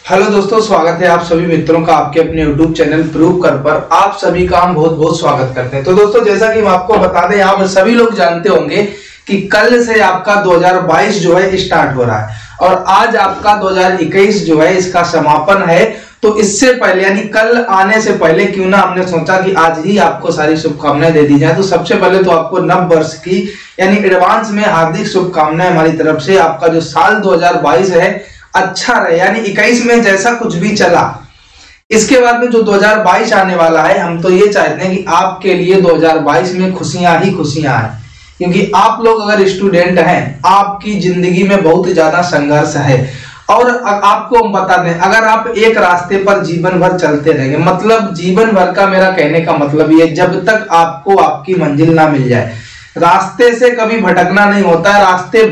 Hello दोस्तों, स्वागत है आप सभी मित्रों का आपके अपने YouTube चैनल प्रूव कर पर। आप सभी का हम बहुत बहुत स्वागत करते हैं। तो दोस्तों, जैसा कि हम आपको बता दें, आप सभी लोग जानते होंगे कि कल से आपका 2022 जो है स्टार्ट हो रहा है और आज आपका 2021 जो है इसका समापन है। तो इससे पहले यानी कल आने से पहले क्यों ना हमने सोचा कि आज ही आपको सारी शुभकामनाएं दे दी जाए। तो सबसे पहले तो आपको नव वर्ष की यानी एडवांस में हार्दिक शुभकामनाएं हमारी तरफ से। आपका जो साल 2022 है अच्छा रहे, यानी 21 में जैसा कुछ भी चला, इसके बाद में जो 2022 आने वाला है, हम तो ये चाहते हैं कि आपके लिए 2022 में खुशियां ही खुशियां आए। क्योंकि आप लोग अगर स्टूडेंट हैं, आपकी जिंदगी में बहुत ज्यादा संघर्ष है। और आपको हम बता दें, अगर आप एक रास्ते पर जीवन भर चलते रहेंगे, मतलब जीवन भर का मेरा कहने का मतलब ये, जब तक आपको आपकी मंजिल ना मिल जाए, रास्ते से कभी भटकना नहीं होता है। रास्ते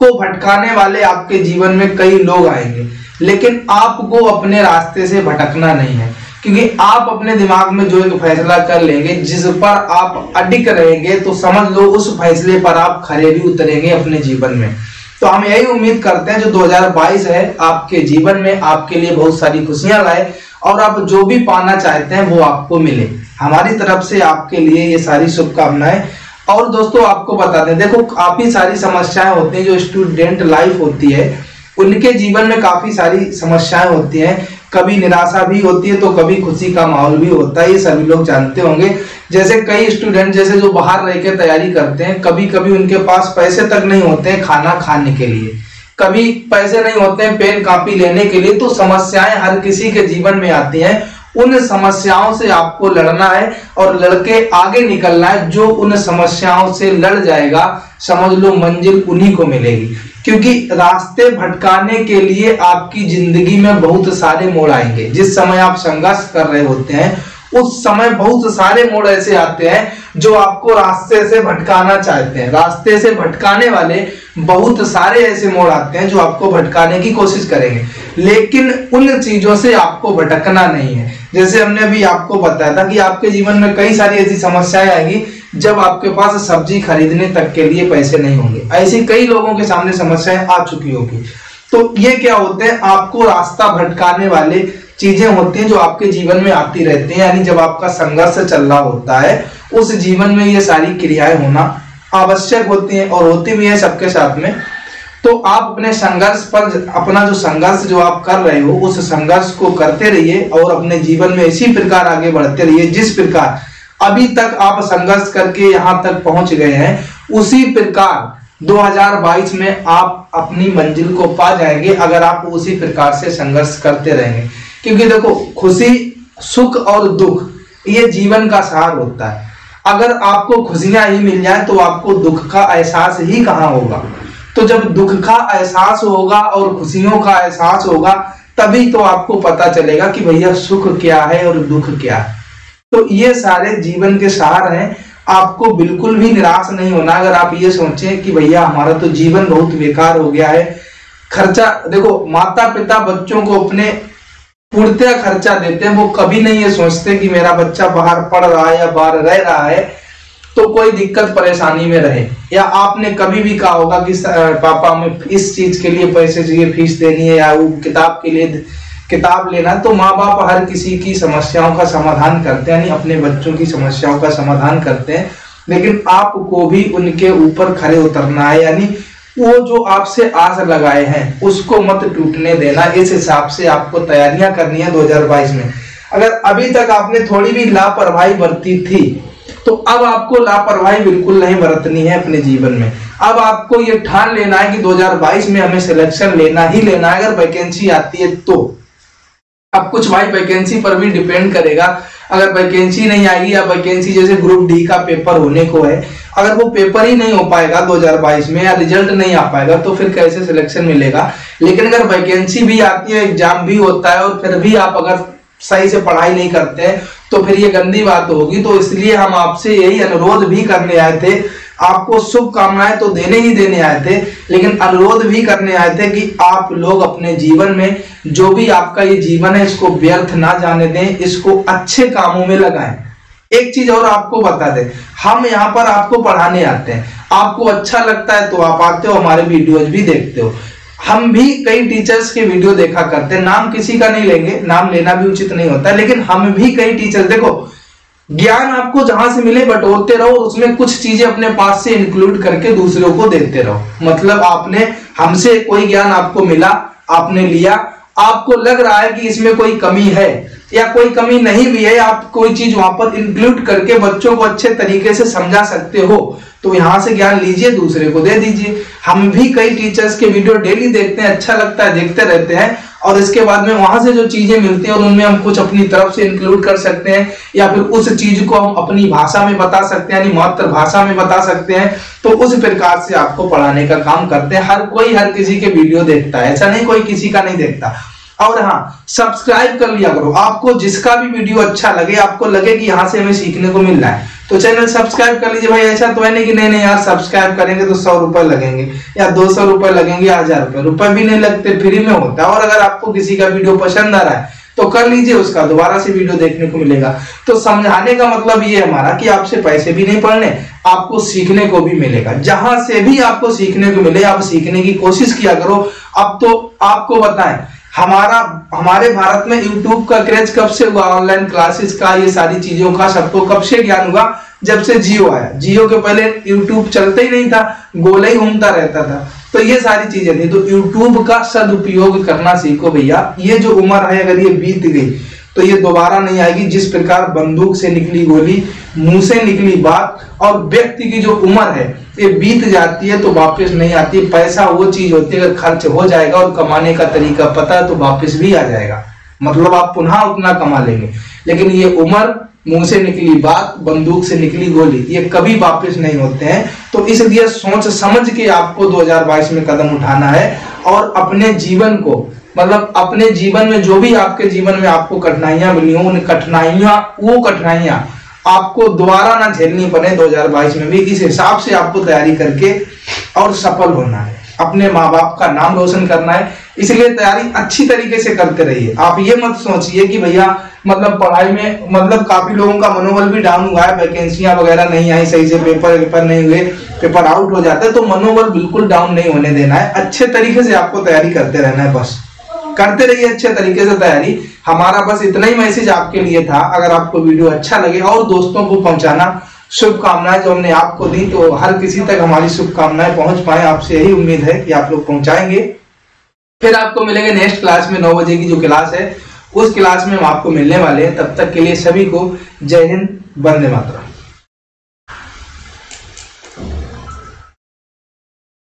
को भटकाने वाले आपके जीवन में कई लोग आएंगे, लेकिन आपको अपने रास्ते से भटकना नहीं है। क्योंकि आप अपने दिमाग में जो एक फैसला कर लेंगे, जिस पर आप अडिग रहेंगे, तो समझ लो उस फैसले पर आप खरे भी उतरेंगे अपने जीवन में। तो हम यही उम्मीद करते हैं जो 2022 है आपके जीवन में आपके लिए बहुत सारी खुशियां लाए और आप जो भी पाना चाहते हैं वो आपको मिले। हमारी तरफ से आपके लिए ये सारी शुभकामनाएं। और दोस्तों, आपको बता दें, देखो काफी सारी समस्याएं होती हैं जो स्टूडेंट लाइफ होती है, उनके जीवन में काफी सारी समस्याएं होती हैं। कभी निराशा भी होती है तो कभी खुशी का माहौल भी होता है, ये सभी लोग जानते होंगे। जैसे कई स्टूडेंट जैसे जो बाहर रह के तैयारी करते हैं, कभी कभी उनके पास पैसे तक नहीं होते हैं खाना खाने के लिए, कभी पैसे नहीं होते हैं पेन कॉपी लेने के लिए। तो समस्याएं हर किसी के जीवन में आती हैं। उन समस्याओं से आपको लड़ना है और लड़के आगे निकलना है। जो उन समस्याओं से लड़ जाएगा, समझ लो मंजिल उन्हीं को मिलेगी। क्योंकि रास्ते भटकाने के लिए आपकी जिंदगी में बहुत सारे मोड़ आएंगे। जिस समय आप संघर्ष कर रहे होते हैं, उस समय बहुत सारे मोड़ ऐसे आते हैं जो आपको रास्ते से भटकाना चाहते हैं। रास्ते से भटकाने वाले बहुत सारे ऐसे मोड़ आते हैं जो आपको भटकाने की कोशिश करेंगे, लेकिन उन चीजों से आपको भटकना नहीं है। जैसे हमने अभी आपको बताया था कि आपके जीवन में कई सारी ऐसी समस्याएं आएंगी जब आपके पास सब्जी खरीदने तक के लिए पैसे नहीं होंगे। ऐसी कई लोगों के सामने समस्याएं आ चुकी होगी। तो ये क्या होते हैं, आपको रास्ता भटकाने वाले चीजें होती हैं जो आपके जीवन में आती रहती हैं। यानी जब आपका संघर्ष चल रहा होता है, उस जीवन में ये सारी क्रियाएं होना आवश्यक होती हैं और होती भी है सबके साथ में। तो आप अपने संघर्ष पर, अपना जो संघर्ष जो आप कर रहे हो, उस संघर्ष को करते रहिए और अपने जीवन में इसी प्रकार आगे बढ़ते रहिए। जिस प्रकार अभी तक आप संघर्ष करके यहां तक पहुंच गए हैं, उसी प्रकार 2022 में आप अपनी मंजिल को पा जाएंगे, अगर आप उसी प्रकार से संघर्ष करते रहेंगे। क्योंकि देखो, खुशी, सुख और दुख ये जीवन का सार होता है। अगर आपको खुशियां ही मिल जाए तो आपको दुख का एहसास ही कहां होगा। तो जब दुख का एहसास होगा और खुशियों का एहसास होगा, तभी तो आपको पता चलेगा कि भैया सुख क्या है और दुख क्या है। तो ये सारे जीवन के सार हैं। आपको बिल्कुल भी निराश नहीं होना। अगर आप ये सोचें कि भैया हमारा तो जीवन बहुत बेकार हो गया है, खर्चा, देखो माता पिता बच्चों को अपने पूर्णतः खर्चा देते हैं। वो कभी नहीं ये सोचते कि मेरा बच्चा बाहर पढ़ रहा है या बाहर रह रहा है तो कोई दिक्कत परेशानी में रहे। या आपने कभी भी कहा होगा कि पापा हमें इस चीज के लिए पैसे चाहिए, फीस देनी है या वो किताब के लिए किताब लेना। तो माँ बाप हर किसी की समस्याओं का समाधान करते हैं, यानी अपने बच्चों की समस्याओं का समाधान करते हैं, लेकिन आपको भी उनके ऊपर खड़े उतरना है। यानी वो जो आपसे आस लगाए हैं उसको मत टूटने देना। इस हिसाब से आपको तैयारियां करनी है 2022 में। अगर अभी तक आपने थोड़ी भी लापरवाही बरती थी, तो अब आपको लापरवाही बिल्कुल नहीं बरतनी है अपने जीवन में। अब आपको ये ठान लेना है कि 2022 में हमें सिलेक्शन लेना ही लेना है, अगर वैकेंसी आती है तो। अब कुछ भाई वैकेंसी पर भी डिपेंड करेगा। अगर वैकेंसी नहीं आएगी या वैकेंसी जैसे ग्रुप डी का पेपर होने को है, अगर वो पेपर ही नहीं हो पाएगा 2022 में या रिजल्ट नहीं आ पाएगा, तो फिर कैसे सिलेक्शन मिलेगा। लेकिन अगर वैकेंसी भी आती है, एग्जाम भी होता है और फिर भी आप अगर सही से पढ़ाई नहीं करते हैं, तो फिर ये गंदी बात होगी। तो इसलिए हम आपसे यही अनुरोध भी करने आए थे। आपको शुभकामनाएं तो देने ही देने आए थे, लेकिन अनुरोध भी करने आए थे कि आप लोग अपने जीवन में जो भी आपका ये जीवन है, इसको व्यर्थ ना जाने दें, इसको अच्छे कामों में लगाएं। एक चीज और आपको बता दें, हम यहाँ पर आपको पढ़ाने आते हैं। आपको अच्छा लगता है तो आप आते हो, हमारे वीडियोज भी देखते हो। हम भी कई टीचर्स के वीडियो देखा करते हैं, नाम किसी का नहीं लेंगे, नाम लेना भी उचित नहीं होता, लेकिन हम भी कई टीचर, देखो ज्ञान आपको जहां से मिले बटोरते रहो, उसमें कुछ चीजें अपने पास से इंक्लूड करके दूसरों को देते रहो। मतलब आपने हमसे कोई ज्ञान आपको मिला, आपने लिया, आपको लग रहा है कि इसमें कोई कमी है या कोई कमी नहीं भी है, आप कोई चीज वहां पर इंक्लूड करके बच्चों को अच्छे तरीके से समझा सकते हो, तो यहां से ज्ञान लीजिए, दूसरे को दे दीजिए। हम भी कई टीचर्स के वीडियो डेली देखते हैं, अच्छा लगता है, देखते रहते हैं, और इसके बाद में वहां से जो चीजें मिलती हैं और उनमें हम कुछ अपनी तरफ से इंक्लूड कर सकते हैं, या फिर उस चीज को हम अपनी भाषा में बता सकते हैं, यानी मातृभाषा में बता सकते हैं। तो उस प्रकार से आपको पढ़ाने का काम करते हैं। हर कोई हर किसी के वीडियो देखता है, ऐसा नहीं कोई किसी का नहीं देखता। और हाँ, सब्सक्राइब कर लिया करो। आपको जिसका भी वीडियो अच्छा लगे, आपको लगे कि यहाँ से हमें सीखने को मिल रहा है, तो चैनल सब्सक्राइब कर लीजिए। भाई ऐसा तो है नहीं कि नहीं यार सब्सक्राइब करेंगे तो 100 रुपए लगेंगे या 200 रुपए लगेंगे, 1000 रुपए भी नहीं लगते, फ्री में होता है। और अगर आपको किसी का वीडियो पसंद आ रहा है तो कर लीजिए, उसका दोबारा से वीडियो देखने को मिलेगा। तो समझाने का मतलब ये हमारा कि आपसे पैसे भी नहीं पड़ने, आपको सीखने को भी मिलेगा। जहां से भी आपको सीखने को मिले, आप सीखने की कोशिश किया करो। अब तो आपको बताएं, हमारे भारत में YouTube का क्रेज कब से हुआ, ऑनलाइन क्लासेस का, ये सारी चीजों का सबको कब से ज्ञान हुआ? जब से जियो आया। जियो के पहले YouTube चलता ही नहीं था, गोला ही घूमता रहता था। तो ये सारी चीजें थी। तो YouTube का सदुपयोग करना सीखो भैया। ये जो उम्र है अगर ये बीत गई तो ये दोबारा नहीं आएगी। जिस प्रकार बंदूक से निकली गोली, मुंह से निकली बात, और व्यक्ति की जो उम्र है ये बीत जाती है तो वापस नहीं आती। पैसा वो चीज होती है, अगर खर्च हो जाएगा और कमाने का तरीका पता है तो वापस भी आ जाएगा, मतलब आप पुनः उतना कमा लेंगे। लेकिन ये उम्र, मुंह से निकली बात, बंदूक से निकली गोली, ये कभी वापस नहीं होते हैं। तो इसलिए सोच समझ के आपको 2022 में कदम उठाना है और अपने जीवन को, मतलब अपने जीवन में जो भी आपके जीवन में आपको कठिनाइयां मिली हो, उन कठिनाइयां आपको दोबारा ना झेलनी पड़े 2022 में भी। इस हिसाब से आपको तैयारी करके और सफल होना है, अपने माँ बाप का नाम रोशन करना है। इसलिए तैयारी अच्छी तरीके से करते रहिए। आप ये मत सोचिए कि भैया मतलब पढ़ाई में, मतलब काफी लोगों का मनोबल भी डाउन हुआ है, वैकेंसियां वगैरह नहीं आई सही से, पेपर नहीं हुए, पेपर आउट हो जाते हैं, तो मनोबल बिल्कुल डाउन नहीं होने देना है। अच्छे तरीके से आपको तैयारी करते रहना है, बस करते रहिए अच्छे तरीके से तैयारी। हमारा बस इतना ही मैसेज आपके लिए था। अगर आपको वीडियो अच्छा लगे और दोस्तों को पहुंचाना, शुभकामनाएं जो हमने आपको दी तो हर किसी तक हमारी शुभकामनाएं पहुंच पाए, आपसे यही उम्मीद है कि आप लोग पहुंचाएंगे। फिर आपको मिलेंगे नेक्स्ट क्लास में 9 बजे की जो क्लास है, उस क्लास में हम आपको मिलने वाले हैं। तब तक के लिए सभी को जय हिंद, वंदे मातरम।